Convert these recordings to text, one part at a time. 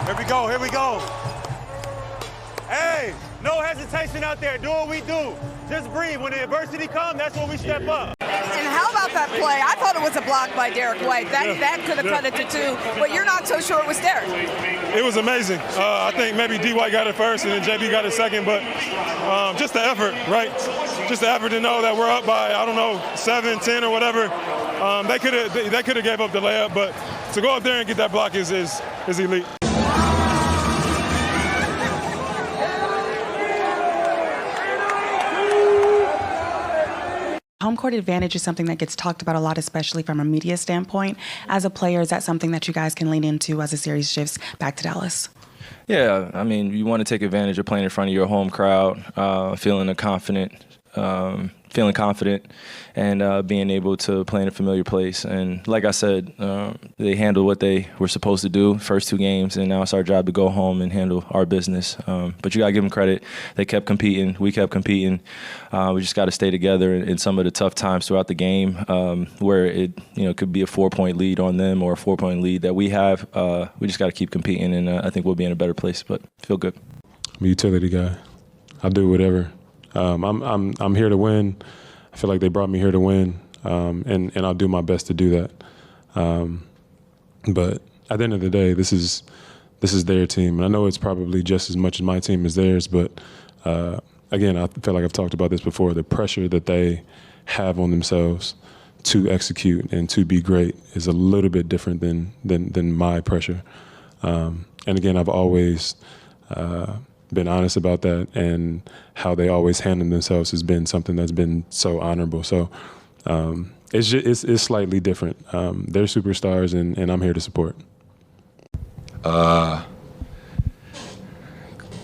Here we go, here we go. Hey, no hesitation out there. Do what we do. Just breathe. When the adversity comes, that's when we step up. And how about that play? I thought it was a block by Derek White. That could have cut it to 2, but you're not so sure it was Derek. It was amazing. I think maybe D. White got it first and then JB got it second, but just the effort, right? Just the effort to know that we're up by, 7, 10 or whatever. They could have gave up the layup, but to go up there and get that block is elite. Home court advantage is something that gets talked about a lot, especially from a media standpoint. As a player, is that something that you guys can lean into as the series shifts back to Dallas? Yeah, I mean, you want to take advantage of playing in front of your home crowd, feeling confident and being able to play in a familiar place. And like I said, they handled what they were supposed to do first 2 games, and now it's our job to go home and handle our business. But you got to give them credit. They kept competing. We kept competing. We just got to stay together in some of the tough times throughout the game where it could be a 4-point lead on them or a 4-point lead that we have. We just got to keep competing, and I think we'll be in a better place, but feel good. I'm a utility guy. I'll do whatever. I'm here to win. I feel like they brought me here to win, and I'll do my best to do that. But at the end of the day, this is their team, and I know it's probably just as much as my team as theirs. But again, I feel like I've talked about this before. The pressure that they have on themselves to execute and to be great is a little bit different than my pressure. And again, I've always been honest about that, and how they always handle themselves has been something that's been so honorable. So it's slightly different. They're superstars, and I'm here to support.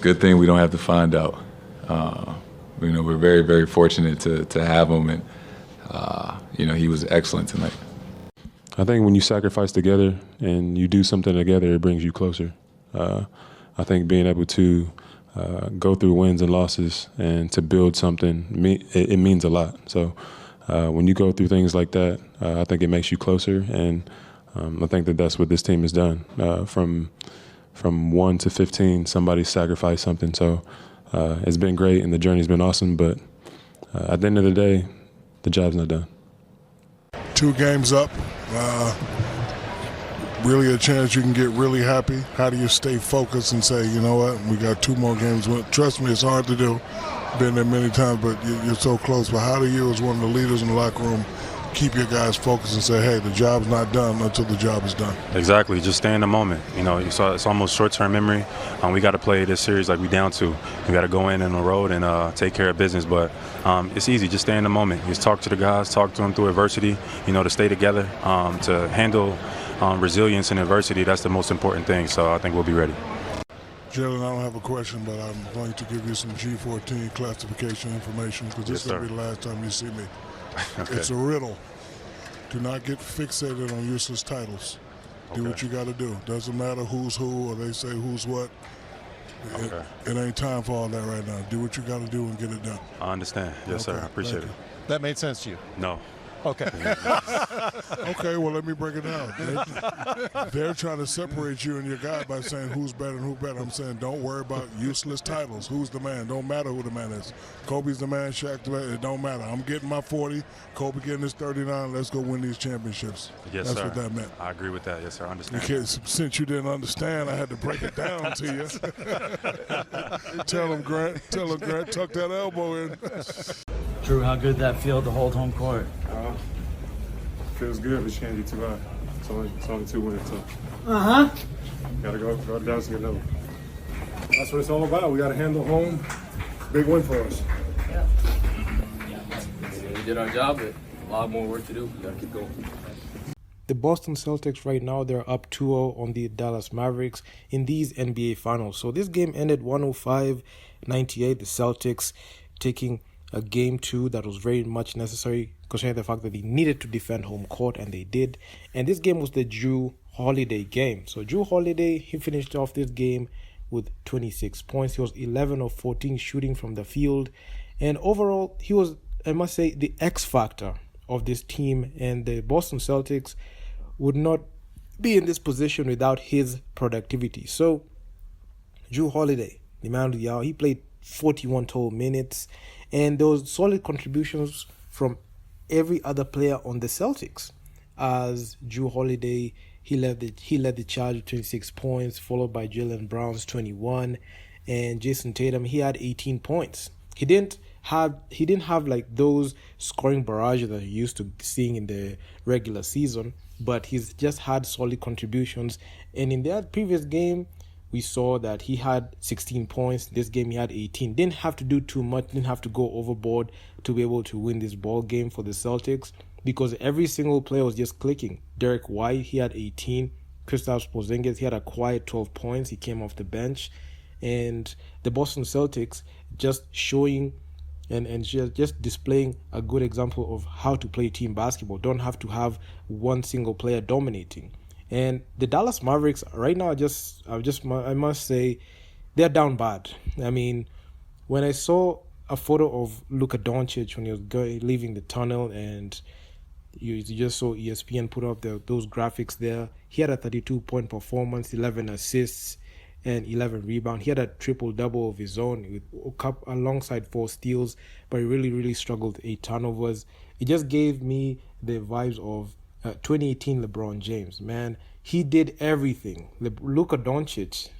Good thing we don't have to find out. We're very, very fortunate to have him, and he was excellent tonight. I think when you sacrifice together and you do something together, it brings you closer. I think being able to go through wins and losses and to build something, it means a lot. So when you go through things like that, I think it makes you closer, and I think that's what this team has done. From 1 to 15, somebody sacrificed something. So it's been great, and the journey's been awesome, but at the end of the day, the job's not done. 2 games up. Really a chance you can get really happy. How do you stay focused and say, you know what, we got 2 more games? Trust me, it's hard to do. Been there many times, but you're so close. But how do you, as one of the leaders in the locker room, keep your guys focused and say, hey, the job's not done until the job is done? Exactly. Just stay in the moment. It's almost short-term memory. We got to play this series like we down to. We got to go in on the road and take care of business. But it's easy. Just stay in the moment. Just talk to the guys, talk to them through adversity, to stay together, to handle resilience and adversity. That's the most important thing. So I think we'll be ready. Jalen, I don't have a question, but I'm going to give you some G14 classification information because this is going to be the last time you see me. Okay. It's a riddle. Do not get fixated on useless titles. Do what you got to do. Doesn't matter who's who or they say who's what. It ain't time for all that right now. Do what you got to do and get it done. I understand. Yes, sir. I appreciate it. That made sense to you? No. Okay. Okay, well, let me break it down. They're trying to separate you and your guy by saying who's better and who better. I'm saying don't worry about useless titles. Who's the man? Don't matter who the man is. Kobe's the man, Shaq the man. It don't matter. I'm getting my 40. Kobe getting his 39. Let's go win these championships. Yes, That's sir. what that meant. I agree with that. Yes, sir. I understand. Since you didn't understand, I had to break it down to you. Tell him, Grant. Tuck that elbow in. Drew, how good did that feel to hold home court? Feels good, but you can't get too high. It's only 2 wins, so. Gotta go to Dallas and get another. That's what it's all about. We gotta handle home. Big win for us. Yeah, we did our job, but a lot more work to do. We gotta keep going. The Boston Celtics right now, they're up 2-0 on the Dallas Mavericks in these NBA Finals. So this game ended 105-98. The Celtics taking a game 2 that was very much necessary, considering the fact that they needed to defend home court, and they did. And this game was the Drew Holiday game. So Drew Holiday, he finished off this game with 26 points. He was 11 of 14 shooting from the field. And overall, he was, I must say, the X factor of this team. And the Boston Celtics would not be in this position without his productivity. So, Jrue Holiday, the man of the hour, he played 41 total minutes, and there was solid contributions from every other player on the Celtics. As Jrue Holiday, he led the charge with 26 points, followed by Jaylen Brown's 21, and Jason Tatum, he had 18 points. He didn't have like those scoring barrages that you're used to seeing in the regular season, but he's just had solid contributions. And in that previous game, we saw that he had 16 points. This game he had 18. Didn't have to do too much, didn't have to go overboard to be able to win this ball game for the Celtics, because every single player was just clicking. Derek White, he had 18. Kristaps Porzingis, he had a quiet 12 points. He came off the bench. And the Boston Celtics just showing and just displaying a good example of how to play team basketball. Don't have to have one single player dominating. And the Dallas Mavericks right now, I must say, they're down bad. I mean, when I saw a photo of Luka Doncic when he was leaving the tunnel, and you just saw ESPN put up those graphics there, he had a 32-point performance, 11 assists, and 11 rebounds. He had a triple-double of his own alongside 4 steals, but he really, really struggled with 8 turnovers. It just gave me the vibes of 2018 LeBron James. Man, he did everything. Luka Doncic,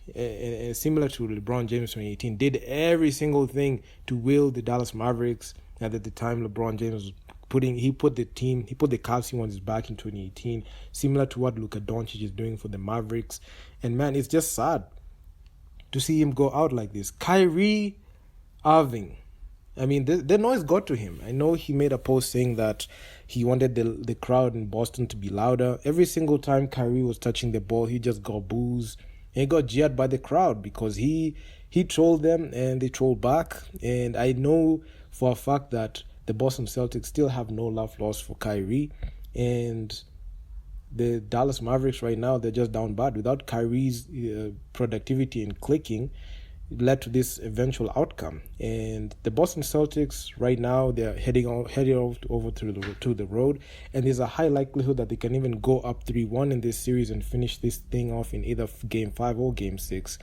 similar to LeBron James 2018, did every single thing to will the Dallas Mavericks. And at the time, LeBron James was he put the Cavs on his back in 2018, similar to what Luka Doncic is doing for the Mavericks. And man, it's just sad to see him go out like this. Kyrie Irving, I mean, the noise got to him. I know he made a post saying that he wanted the crowd in Boston to be louder. Every single time Kyrie was touching the ball, he just got boos. And he got jeered by the crowd because he trolled them and they trolled back. And I know for a fact that the Boston Celtics still have no love lost for Kyrie. And the Dallas Mavericks right now, they're just down bad. Without Kyrie's productivity and clicking, it led to this eventual outcome. And the Boston Celtics right now, they're heading over to the road, and there's a high likelihood that they can even go up 3-1 in this series and finish this thing off in either Game 5 or Game 6.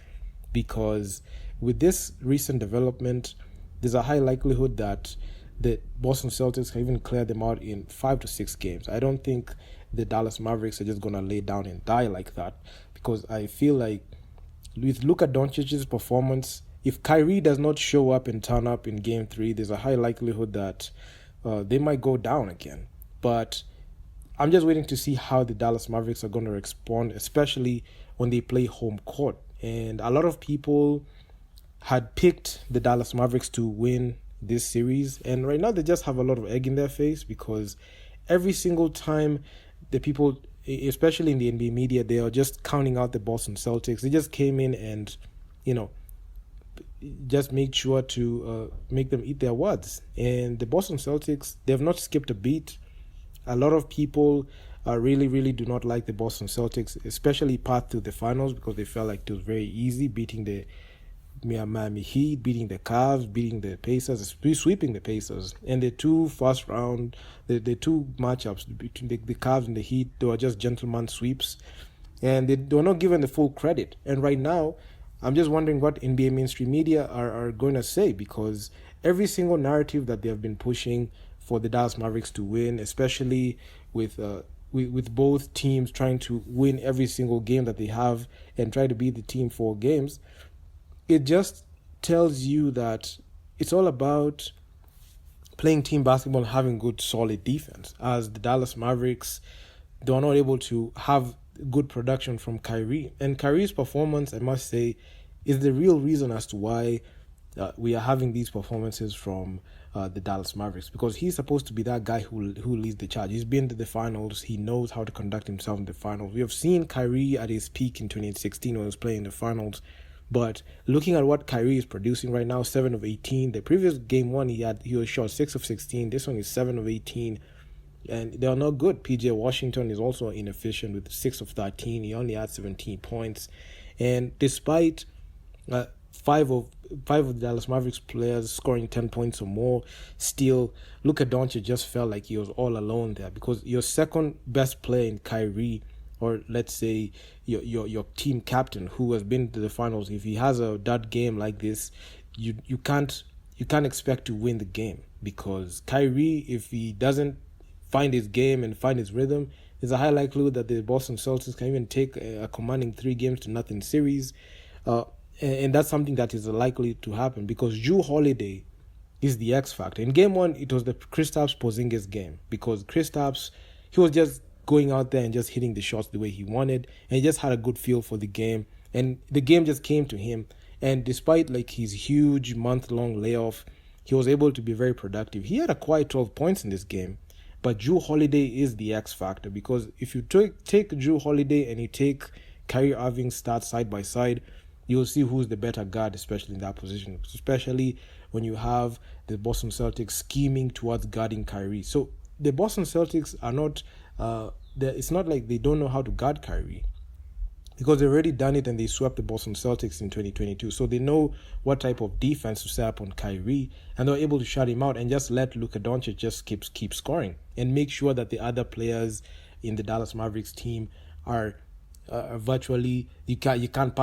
Because with this recent development, there's a high likelihood that the Boston Celtics can even clear them out in 5 to 6 games. I don't think the Dallas Mavericks are just going to lay down and die like that, because I feel like with Luka Doncic's performance, if Kyrie does not show up and turn up in Game 3, there's a high likelihood that they might go down again. But I'm just waiting to see how the Dallas Mavericks are going to respond, especially when they play home court. And a lot of people had picked the Dallas Mavericks to win this series, and right now they just have a lot of egg in their face, because every single time the people, especially in the NBA media, they are just counting out the Boston Celtics. They just came in and, just made sure to make them eat their words. And the Boston Celtics, they have not skipped a beat. A lot of people really, really do not like the Boston Celtics, especially path to the finals, because they felt like it was very easy beating the Miami Heat, beating the Cavs, beating the Pacers, sweeping the Pacers. And the two first round, the two matchups between the Cavs and the Heat, they were just gentleman sweeps. And they were not given the full credit. And right now, I'm just wondering what NBA mainstream media are going to say, because every single narrative that they have been pushing for the Dallas Mavericks to win, especially with both teams trying to win every single game that they have and try to beat the team 4 games, it just tells you that it's all about playing team basketball and having good, solid defense. As the Dallas Mavericks, they are not able to have good production from Kyrie. And Kyrie's performance, I must say, is the real reason as to why we are having these performances from the Dallas Mavericks, because he's supposed to be that guy who leads the charge. He's been to the finals. He knows how to conduct himself in the finals. We have seen Kyrie at his peak in 2016 when he was playing in the finals. But looking at what Kyrie is producing right now, 7 of 18. The previous Game 1, he was shot 6 of 16. This one is 7 of 18. And they are not good. PJ Washington is also inefficient with 6 of 13. He only had 17 points. And despite 5 of the Dallas Mavericks players scoring 10 points or more, still, Luka Doncic just felt like he was all alone there, because your second best player in Kyrie or let's say your team captain who has been to the finals, if he has a dud game like this, you can't expect to win the game, because Kyrie, if he doesn't find his game and find his rhythm, there's a high likelihood that the Boston Celtics can even take a commanding 3-0 series. And that's something that is likely to happen, because Jrue Holiday is the X factor. In game 1, it was the Kristaps Porzingis game, because Kristaps, he was just going out there and just hitting the shots the way he wanted, and he just had a good feel for the game, and the game just came to him. And despite like his huge month-long layoff, he was able to be very productive. He had a quiet 12 points in this game, but Jrue Holiday is the X factor, because if you take Jrue Holiday and you take Kyrie Irving's stats side by side, you'll see who's the better guard, especially in that position, especially when you have the Boston Celtics scheming towards guarding Kyrie. So the Boston Celtics are not, it's not like they don't know how to guard Kyrie, because they've already done it and they swept the Boston Celtics in 2022. So they know what type of defense to set up on Kyrie, and they're able to shut him out and just let Luka Doncic just keep scoring and make sure that the other players in the Dallas Mavericks team are virtually you can't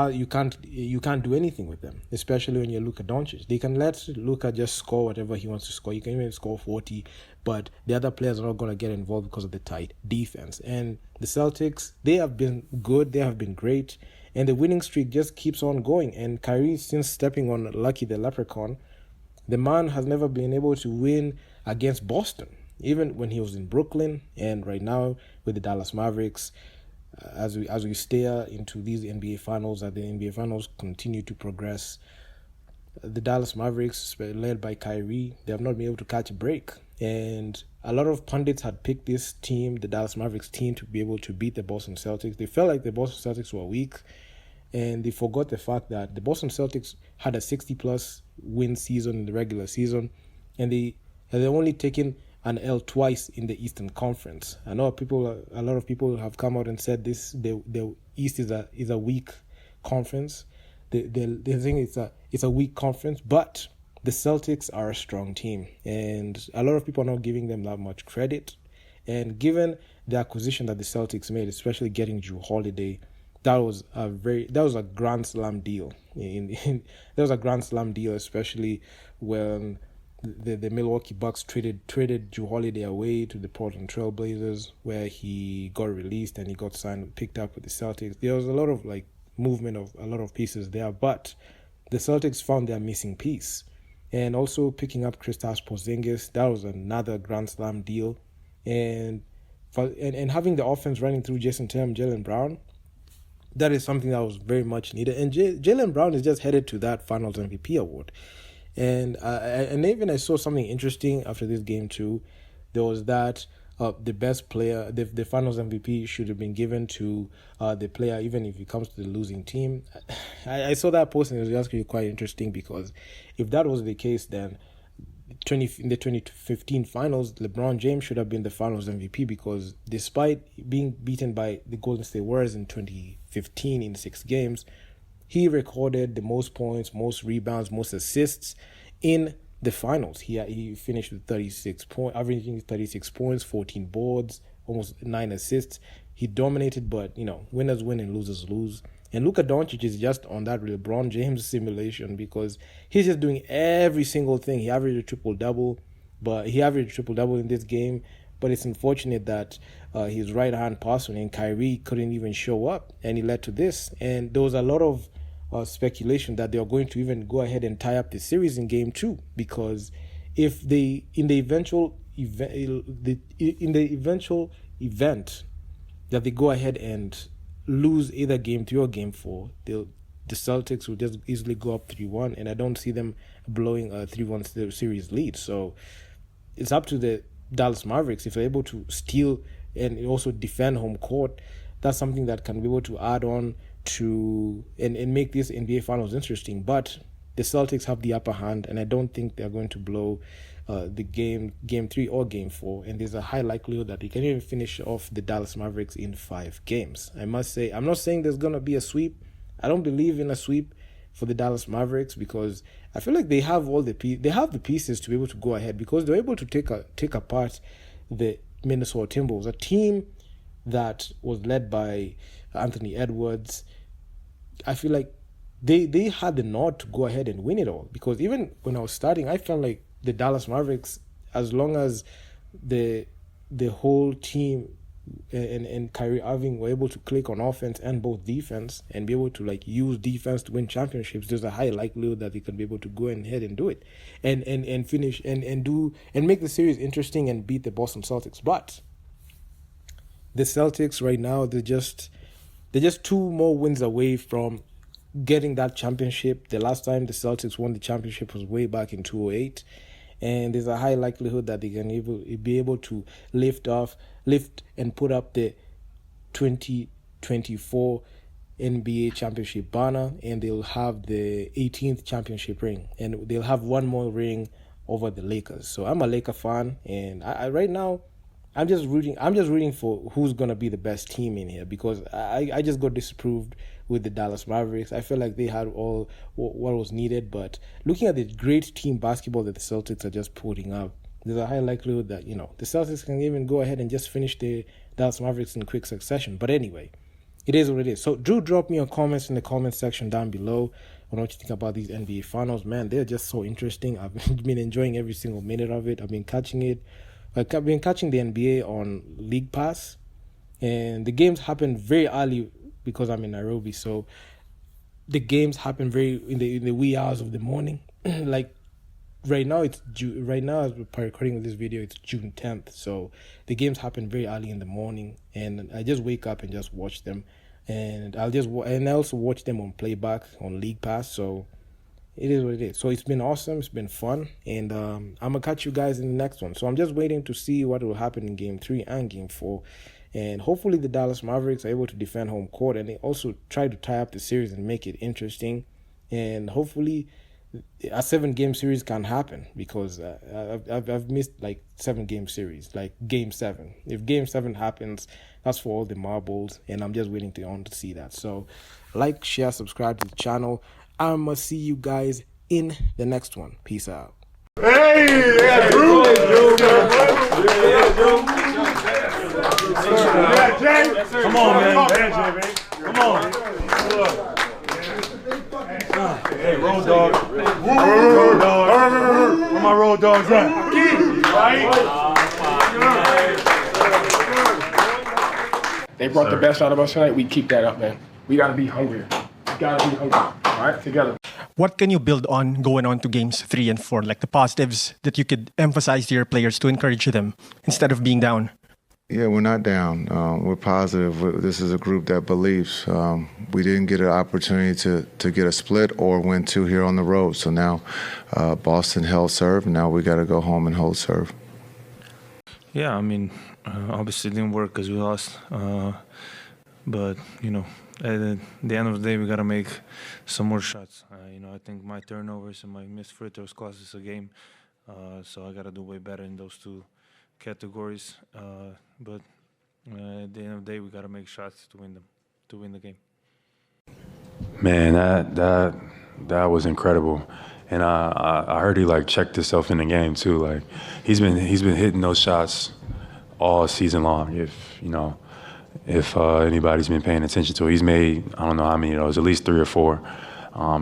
do anything with them, especially when you're Luka Doncic. They can let Luka just score whatever he wants to score. You can even score 40, but the other players are not going to get involved because of the tight defense. And the Celtics, they have been good, they have been great, and the winning streak just keeps on going. And Kyrie, since stepping on Lucky the Leprechaun, the man has never been able to win against Boston, even when he was in Brooklyn, and right now with the Dallas Mavericks. As we stare into these NBA Finals, as the NBA Finals continue to progress, the Dallas Mavericks, led by Kyrie, they have not been able to catch a break. And a lot of pundits had picked this team, the Dallas Mavericks team, to be able to beat the Boston Celtics. They felt like the Boston Celtics were weak, and they forgot the fact that the Boston Celtics had a 60-plus win season in the regular season, and they had only taken an L twice in the Eastern Conference. I know a lot of people have come out and said the East is a weak conference. They think it's a weak conference, but the Celtics are a strong team, and a lot of people are not giving them that much credit. And given the acquisition that the Celtics made, especially getting Jrue Holiday, that was a grand slam deal. That was a grand slam deal, especially when the Milwaukee Bucks traded Jrue Holiday away to the Portland Trail Blazers, where he got released and he got signed, picked up with the Celtics. There was a lot of movement of a lot of pieces there, but the Celtics found their missing piece. And also picking up Kristaps Porzingis, that was another grand slam deal. And having the offense running through Jason Tatum, Jaylen Brown, that is something that was very much needed. And Jaylen Brown is just headed to that Finals MVP award. And even I saw something interesting after this game too. There was that the best player, the Finals MVP should have been given to the player, even if it comes to the losing team. I saw that post and it was actually quite interesting, because if that was the case, then in the 2015 Finals, LeBron James should have been the Finals MVP, because despite being beaten by the Golden State Warriors in 2015 in 6 games, he recorded the most points, most rebounds, most assists in the Finals. He finished with 36 points, averaging 36 points, 14 boards, almost 9 assists. He dominated, but winners win and losers lose. And Luka Doncic is just on that LeBron James simulation, because he's just doing every single thing. He averaged a triple-double, in this game. But it's unfortunate that his right-hand person and Kyrie couldn't even show up, and it led to this. And there was a lot of speculation that they are going to even go ahead and tie up the series in Game 2, because if they in the eventual event that they go ahead and lose either Game 3 or Game 4, the Celtics will just easily go up 3-1, and I don't see them blowing a 3-1 series lead. So it's up to the Dallas Mavericks. If they're able to steal and also defend home court, that's something that can be able to add on to and make this NBA Finals interesting. But the Celtics have the upper hand, and I don't think they're going to blow the game 3 or Game 4, and there's a high likelihood that they can even finish off the Dallas Mavericks in 5 games. I must say, I'm not saying there's going to be a sweep. I don't believe in a sweep for the Dallas Mavericks, because I feel like they have the pieces to be able to go ahead, because they're able to take apart the Minnesota Timberwolves, a team that was led by Anthony Edwards, I feel like they had the nod to go ahead and win it all. Because even when I was starting, I felt like the Dallas Mavericks, as long as the whole team and Kyrie Irving were able to click on offense and both defense and be able to like use defense to win championships, there's a high likelihood that they could be able to go ahead and do it and finish and make the series interesting and beat the Boston Celtics. But the Celtics right now, they're just 2 more wins away from getting that championship. The last time the Celtics won the championship was way back in 2008. And there's a high likelihood that they can be able to lift and put up the 2024 NBA championship banner, and they'll have the 18th championship ring, and they'll have 1 more ring over the Lakers. So I'm a Laker fan, and I right now I'm just rooting for who's gonna be the best team in here, because I just got disapproved with the Dallas Mavericks. I feel like they had all what was needed, but looking at the great team basketball that the Celtics are just putting up, there's a high likelihood that, you know, the Celtics can even go ahead and just finish the Dallas Mavericks in quick succession. But anyway, it is what it is. So Drew, drop me your comments in the comment section down below on what you think about these NBA finals. Man, they're just so interesting. I've been enjoying every single minute of it. I've been catching the NBA on League Pass, and the games happen very early because I'm in Nairobi. So the games happen very in the wee hours of the morning. Like right now, as we're recording this video, it's June 10th. So the games happen very early in the morning, and I just wake up and just watch them, and I also watch them on playback on League Pass. So it is what it is. So it's been awesome. It's been fun. And I'm going to catch you guys in the next one. So I'm just waiting to see what will happen in Game 3 and Game 4. And hopefully the Dallas Mavericks are able to defend home court, and they also try to tie up the series and make it interesting. And hopefully a 7-game series can happen, because I've missed like 7-game series, like Game 7. If Game 7 happens, that's for all the marbles, and I'm just waiting to see that. So like, share, subscribe to the channel. I'm going to see you guys in the next one. Peace out. Hey, yeah, Drew. Yeah, Jay. Come on, man. Come on. Hey, road dog. Road dog. Where my road dogs at? They brought the best out of us tonight. We keep that up, man. We got to be hungry. All right, together. What can you build on going on to games 3 and 4, like the positives that you could emphasize to your players to encourage them instead of being down? Yeah, we're not down. We're positive. This is a group that believes. We didn't get an opportunity to get a split or win 2 here on the road. So now Boston held serve, and now we got to go home and hold serve. Yeah, I mean, obviously it didn't work because we lost. But, you know, at the end of the day, we got to make some more shots. You know, I think my turnovers and my missed free throws cost us a game. So I got to do way better in those 2 categories. But at the end of the day, we got to make shots to win the game. Man, that was incredible. And I heard he like checked himself in the game too. Like he's been hitting those shots all season long. If anybody's been paying attention to it, he's made, I don't know how many of those, at least 3 or 4.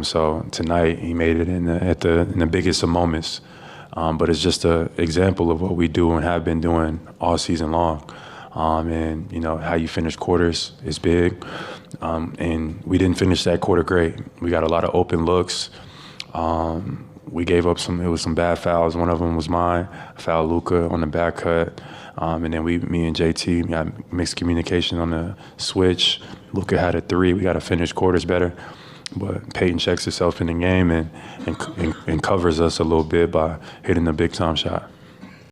So tonight he made it in the biggest of moments. But it's just an example of what we do and have been doing all season long. And, you know, how you finish quarters is big. And we didn't finish that quarter great. We got a lot of open looks. We gave up some bad fouls. One of them was mine. I fouled Luka on the back cut. And then me and JT got mixed communication on the switch. Luka had a 3. We got to finish quarters better. But Peyton checks himself in the game and covers us a little bit by hitting a big time shot.